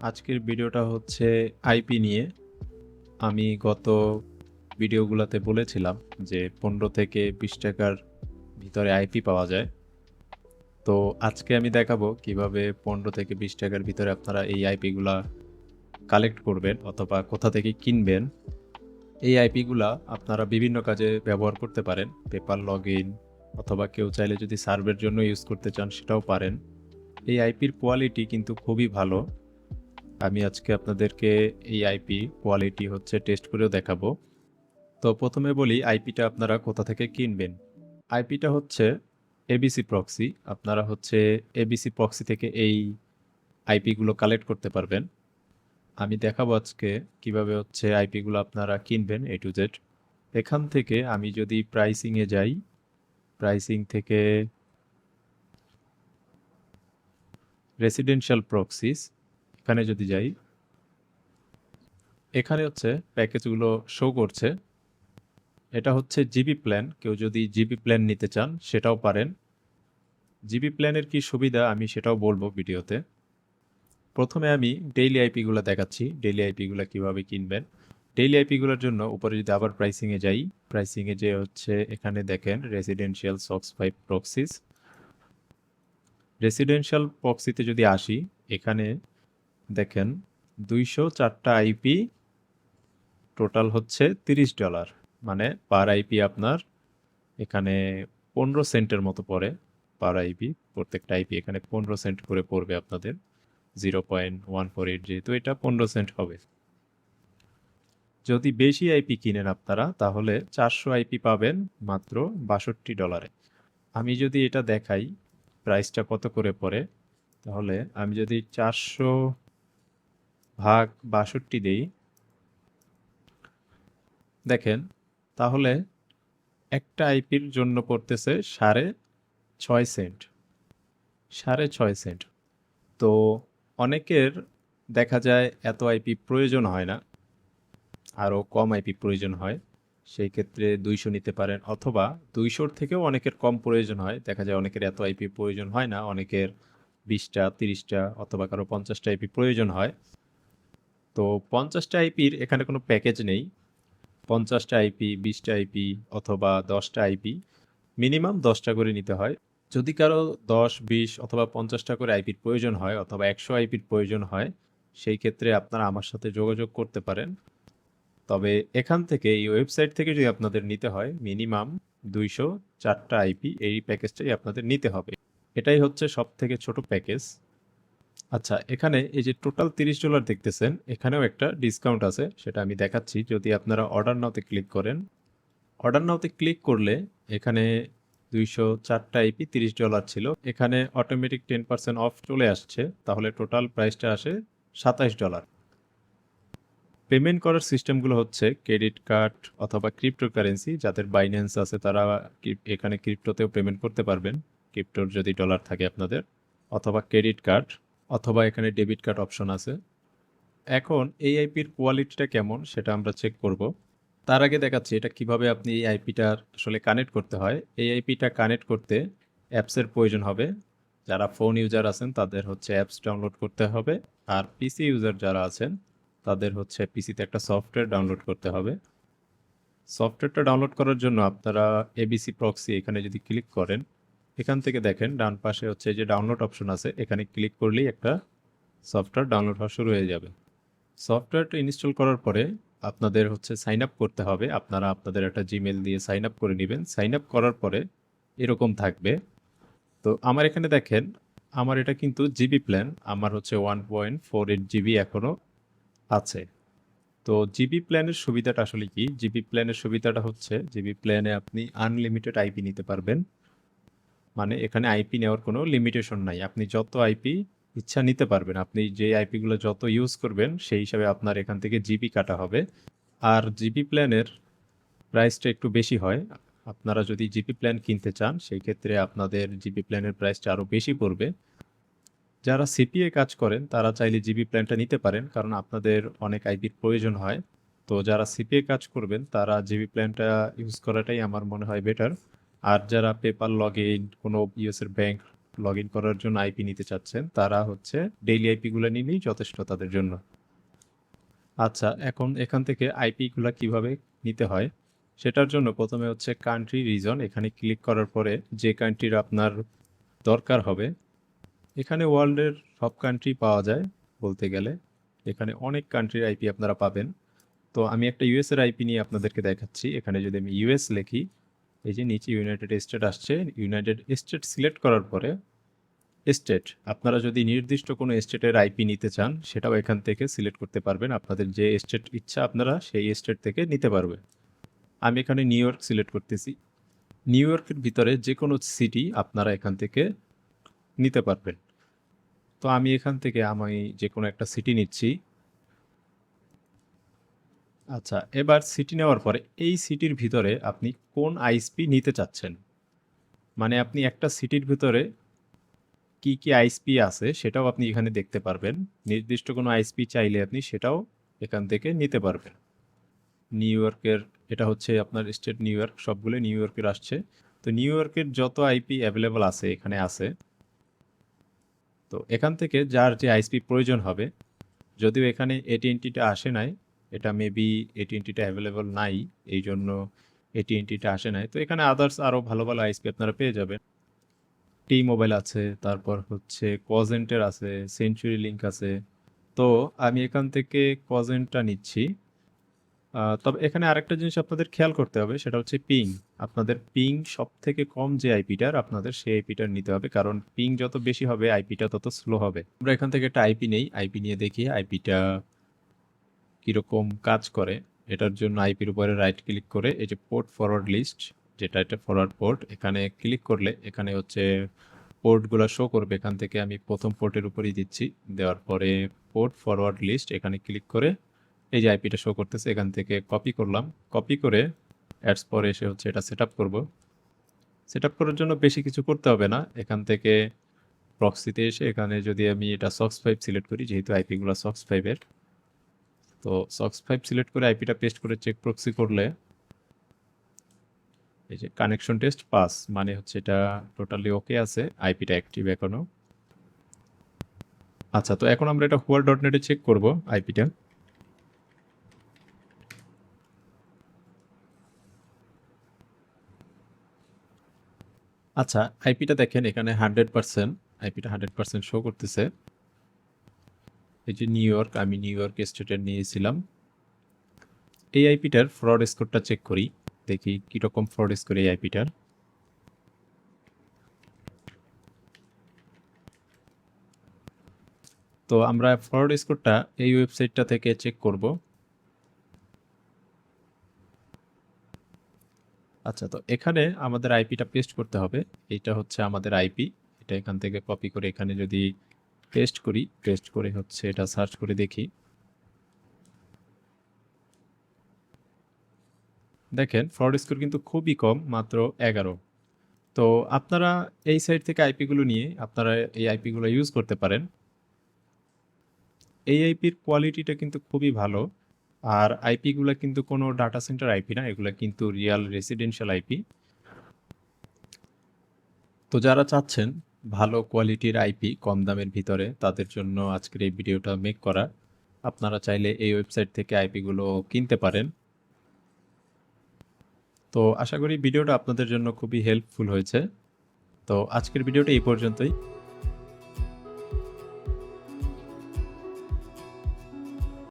আজকের ভিডিওটা হচ্ছে আইপি নিয়ে। আমি গত ভিডিওগুলোতে বলেছিলাম যে 15 থেকে 20 টাকার ভিতরে আইপি পাওয়া যায়। তো আজকে আমি দেখাবো কিভাবে 15 থেকে 20 টাকার ভিতরে আপনারা এই আইপিগুলা কালেক্ট করবেন অথবা কোথা থেকে কিনবেন। এই আইপিগুলা আপনারা বিভিন্ন কাজে ব্যবহার করতে পারেন, পেপার লগ ইন অথবা কেউ চাইলে যদি সার্ভের জন্য ইউজ করতে চান সেটাও পারেন। এই আইপির কোয়ালিটি কিন্তু খুবই ভালো। আমি আজকে আপনাদেরকে এই আইপি কোয়ালিটি হচ্ছে টেস্ট করেও দেখাবো। তো প্রথমে বলি আইপিটা আপনারা কোথা থেকে কিনবেন। আইপিটা হচ্ছে এবিসি প্রক্সি। আপনারা হচ্ছে এবিসি প্রক্সি থেকে এই আইপিগুলো কালেক্ট করতে পারবেন। আমি দেখাবো আজকে কিভাবে হচ্ছে আইপিগুলো আপনারা কিনবেন এ টু জেড। এখান থেকে আমি যদি প্রাইসিংয়ে যাই, প্রাইসিং থেকে রেসিডেন্সিয়াল প্রক্সিস এখানে যদি যাই, এখানে হচ্ছে প্যাকেজগুলো শো করছে। এটা হচ্ছে জিবি প্ল্যান। কেউ যদি জিবি প্ল্যান নিতে চান সেটাও পারেন। জিবি প্ল্যানের কি সুবিধা আমি সেটাও বলবো ভিডিওতে। প্রথমে আমি ডেইলি আইপিগুলো দেখাচ্ছি, ডেইলি আইপিগুলো কিভাবে কিনবেন। ডেইলি আইপিগুলোর জন্য উপরে যদি আবার প্রাইসিংয়ে যাই, প্রাইসিংয়ে যে হচ্ছে এখানে দেখেন রেসিডেন্সিয়াল সক্স 5 প্রক্সিস। রেসিডেন্সিয়াল প্রক্সিতে যদি আসি, এখানে দেখেন 204টা আইপি, টোটাল হচ্ছে $30। মানে পার আইপি আপনার এখানে 15 সেন্টের মতো পড়ে পার আইপি। প্রত্যেকটা আইপি এখানে 15 সেন্ট করে পড়বে আপনাদের। 0.148 যেহেতু এটা 15 সেন্ট হবে। যদি বেশি আইপি কিনেন আপনারা তাহলে 400 আইপি পাবেন মাত্র $62। আমি যদি এটা দেখাই প্রাইসটা কত করে পড়ে, তাহলে আমি যদি 400 ভাগ 62 দেই, দেখেন তাহলে একটা আইপির জন্য পড়তেছে 6.5 সেন্ট। 6.5 সেন্ট। তো অনেকের দেখা যায় এত আইপি প্রয়োজন হয় না, আরও কম আইপি প্রয়োজন হয়। সেই ক্ষেত্রে 200 নিতে পারেন, অথবা 200-র থেকেও অনেকের কম প্রয়োজন হয়। দেখা যায় অনেকের এত আইপি প্রয়োজন হয় না, অনেকের 20টা 30টা অথবা কারো 50টা আইপি প্রয়োজন হয়। তো 50টা আইপির এখানে কোনো প্যাকেজ নেই। 50টা আইপি, 20টা আইপি অথবা 10টা আইপি, মিনিমাম 10টা করে নিতে হয়। যদি কারো 10, 20 অথবা 50টা করে আইপির প্রয়োজন হয় অথবা 100 আইপির প্রয়োজন হয়, সেই ক্ষেত্রে আপনারা আমার সাথে যোগাযোগ করতে পারেন। তবে এখান থেকে এই ওয়েবসাইট থেকে যদি আপনাদের নিতে হয় মিনিমাম 204টা আইপি, এই প্যাকেজটাই আপনাদের নিতে হবে। এটাই হচ্ছে সব থেকে ছোট প্যাকেজ। আচ্ছা, এখানে এই যে টোটাল $30 দেখতেছেন, এখানেও একটা ডিসকাউন্ট আছে, সেটা আমি দেখাচ্ছি। যদি আপনারা অর্ডার নাওতে ক্লিক করেন, অর্ডার নাওতে ক্লিক করলে এখানে 204টা আইপি $30 ছিল, এখানে অটোমেটিক 10% অফ চলে আসছে, তাহলে টোটাল প্রাইসটা আসে $27। পেমেন্ট করার সিস্টেমগুলো হচ্ছে ক্রেডিট কার্ড অথবা ক্রিপ্টোকারেন্সি। যাদের বাইন্যান্স আছে তারা এখানে ক্রিপ্টোতেও পেমেন্ট করতে পারবেন, ক্রিপ্টোর যদি ডলার থাকে আপনাদের, অথবা ক্রেডিট কার্ড, অথবা এখানে ডেবিট কার্ড অপশন আছে। এখন এই আইপির কোয়ালিটিটা কেমন সেটা আমরা চেক করব। তার আগে দেখাচ্ছি এটা কিভাবে আপনি এই আইপিটার আসলে কানেক্ট করতে হয়। এই আইপিটা কানেক্ট করতে অ্যাপসের প্রয়োজন হবে। যারা ফোন ইউজার আছেন তাদের হচ্ছে অ্যাপস ডাউনলোড করতে হবে, আর পিসি ইউজার যারা আছেন তাদের হচ্ছে পিসিতে একটা সফটওয়্যার ডাউনলোড করতে হবে। সফটওয়্যারটা ডাউনলোড করার জন্য আপনারা এবিসি প্রক্সি এখানে যদি ক্লিক করেন, এখান থেকে দেখেন ডান পাশে হচ্ছে যে ডাউনলোড অপশন আছে, এখানে ক্লিক করলেই একটা সফটওয়্যার ডাউনলোড হওয়া শুরু হয়ে যাবে। সফটওয়্যারটা ইনস্টল করার পরে আপনাদের হচ্ছে সাইন আপ করতে হবে। আপনারা আপনাদের একটা জিমেল দিয়ে সাইন আপ করে নেবেন। সাইন আপ করার পরে এরকম থাকবে। তো আমার এখানে দেখেন, আমার এটা কিন্তু জিবি প্ল্যান, আমার হচ্ছে 1.48 জিবি এখনও আছে। তো জিবি প্ল্যানের সুবিধাটা আসলে কি? জিবি প্ল্যানের সুবিধাটা হচ্ছে জিবি প্ল্যানে আপনি আনলিমিটেড আইপি নিতে পারবেন। মানে এখানে আইপি নেওয়ার কোনো লিমিটেশন নাই, আপনি যত আইপি ইচ্ছা নিতে পারবেন। আপনি যে আইপিগুলো যত ইউজ করবেন সেই হিসাবে আপনার এখান থেকে জিবি কাটা হবে। আর জিবি প্ল্যানের প্রাইসটা একটু বেশি হয়। আপনারা যদি জিবি প্ল্যান কিনতে চান সেই ক্ষেত্রে আপনাদের জিবি প্ল্যানের প্রাইসটা আরও বেশি পড়বে। যারা সিপিএ কাজ করেন তারা চাইলে জিবি প্ল্যানটা নিতে পারেন, কারণ আপনাদের অনেক আইপির প্রয়োজন হয়। তো যারা সিপিএ কাজ করবেন তারা জিবি প্ল্যানটা ইউজ করাটাই আমার মনে হয় বেটার। আর যারা পেপার লগ ইন, কোনো ইউএসের ব্যাংক লগ ইন করার জন্য আইপি নিতে চাচ্ছেন, তারা হচ্ছে ডেইলি আইপিগুলো নিলেই যথেষ্ট তাদের জন্য। আচ্ছা, এখন এখান থেকে আইপিগুলো কিভাবে নিতে হয় সেটার জন্য প্রথমে হচ্ছে কান্ট্রি রিজন, এখানে ক্লিক করার পরে যে কান্ট্রির আপনার দরকার হবে, এখানে ওয়ার্ল্ডের সব কান্ট্রি পাওয়া যায় বলতে গেলে, এখানে অনেক কান্ট্রির আইপি আপনারা পাবেন। তো আমি একটা ইউএস এর আইপি নিয়ে আপনাদেরকে দেখাচ্ছি। এখানে যদি আমি ইউএস লিখি, এই যে নিচে ইউনাইটেড স্টেট আসছে, ইউনাইটেড স্টেট সিলেক্ট করার পরে স্টেট, আপনারা যদি নির্দিষ্ট কোনো স্টেটের আইপি নিতে চান সেটাও এখান থেকে সিলেক্ট করতে পারবেন, আপনাদের যে স্টেট ইচ্ছা আপনারা সেই স্টেট থেকে নিতে পারবেন। আমি এখানে নিউ ইয়র্ক সিলেক্ট করতেছি। নিউ ইয়র্কের ভিতরে যে কোনো সিটি আপনারা এখান থেকে নিতে পারবেন। তো আমি এখান থেকে আমি যে কোনো একটা সিটি নিচ্ছি। আচ্ছা, এবার সিটি নেওয়ার পরে এই সিটির ভিতরে আপনি কোন আইএসপি নিতে চাচ্ছেন, মানে আপনি একটা সিটির ভিতরে কি কি আইএসপি আছে সেটাও আপনি এখানে দেখতে পারবেন। নির্দিষ্ট কোনো আইএসপি চাইলে আপনি সেটাও এখান থেকে নিতে পারবেন। নিউ ইয়র্কের, এটা হচ্ছে আপনার স্টেট নিউ ইয়র্ক, সবগুলো নিউ ইয়র্কের আসছে। তো নিউ ইয়র্কের যত আইপি অ্যাভেলেবল আছে এখানে আছে। তো এখান থেকে যার যে আইএসপি প্রয়োজন হবে, যদিও এখানে এটিএনটিটা আসে নাই, এটা মেবি এটিএনটিটা অ্যাভেলেবল নাই, এই জন্য এটিএনটিটা আসে নাই। তো এখানে আদার্স আরও ভালো ভালো আইএসপি আপনারা পেয়ে যাবেন। টি মোবাইল আছে, তারপর হচ্ছে কজেন্টের আছে, সেঞ্চুরি লিঙ্ক আছে। তো আমি এখান থেকে কজেন্টটা নিচ্ছি। তবে এখানে আরেকটা জিনিস আপনাদের খেয়াল করতে হবে, সেটা হচ্ছে পিং। আপনাদের পিং সব থেকে কম যে আইপিটার, আপনাদের সেই আইপিটার নিতে হবে, কারণ পিং যত বেশি হবে আইপিটা তত স্লো হবে। আমরা এখান থেকে একটা আইপি নেই, আইপি নিয়ে দেখি আইপিটা কীরকম কাজ করে। এটার জন্য আইপির উপরে রাইট ক্লিক করে এই যে পোর্ট ফরওয়ার্ড লিস্ট, যেটা একটা ফরওয়ার্ড পোর্ট, এখানে ক্লিক করলে এখানে হচ্ছে পোর্টগুলো শো করবে। এখান থেকে আমি প্রথম পোর্টের উপরেই দিচ্ছি, দেওয়ার পরে পোর্ট ফরওয়ার্ড লিস্ট এখানে ক্লিক করে এই যে আইপিটা শো করতেছে এখান থেকে কপি করলাম। কপি করে অ্যাডস পরে এসে হচ্ছে এটা সেট আপ করবো। সেট আপ করার জন্য বেশি কিছু করতে হবে না, এখান থেকে প্রক্সিতে এসে এখানে যদি আমি এটা সক্স 5 সিলেক্ট করি, যেহেতু আইপিগুলো সক্স 5-এর, তো সক্স 5 সিলেক্ট করে আইপিটা পেস্ট করে চেক প্রক্সি করলে এই যে কানেকশন টেস্ট পাস, মানে হচ্ছে এটা টোটালি ওকে আছে, আইপিটা অ্যাক্টিভ এখনো। আচ্ছা, তো এখন আমরা এটা হুয়ার ডট নেটে চেক করবো আইপিটা। আচ্ছা, আইপিটা দেখেন এখানে 100%, আইপিটা 100% শো করতেছে। এই যে নিউ ইয়র্ক, আমি নিউ ইয়র্ক স্টেটের নিয়েছিলাম। এই আইপিটার ফ্রড স্কোরটা চেক করি, দেখি কীরকম ফ্রড স্কোর এই আইপিটার। তো আমরা ফরওয়ার্ড স্কোরটা এই ওয়েবসাইটটা থেকে চেক করব। আচ্ছা, তো এখানে আমাদের আইপিটা পেস্ট করতে হবে, এইটা হচ্ছে আমাদের আইপি। এটা এখান থেকে কপি করে এখানে যদি পেস্ট করি, পেস্ট করে হচ্ছে এটা সার্চ করে দেখি, দেখেন ফরওয়ার্ড স্কোর কিন্তু খুবই কম, মাত্র 11। তো আপনারা এই সাইট থেকে আইপিগুলো নিয়ে আপনারা এই আইপিগুলো ইউজ করতে পারেন। এই আইপির কোয়ালিটিটা কিন্তু খুবই ভালো, আর আইপিগুলো কিন্তু কোনো ডাটা সেন্টার আইপি না, এগুলো কিন্তু রিয়াল রেসিডেন্সিয়াল আইপি। তো যারা চাচ্ছেন ভালো কোয়ালিটির আইপি কম দামের ভিতরে, তাদের জন্য আজকের এই ভিডিওটা মেক করা। আপনারা চাইলে এই ওয়েবসাইট থেকে আইপিগুলো কিনতে পারেন। তো আশা করি ভিডিওটা আপনাদের জন্য খুবই হেল্পফুল হয়েছে। তো আজকের ভিডিওটা এই পর্যন্তই।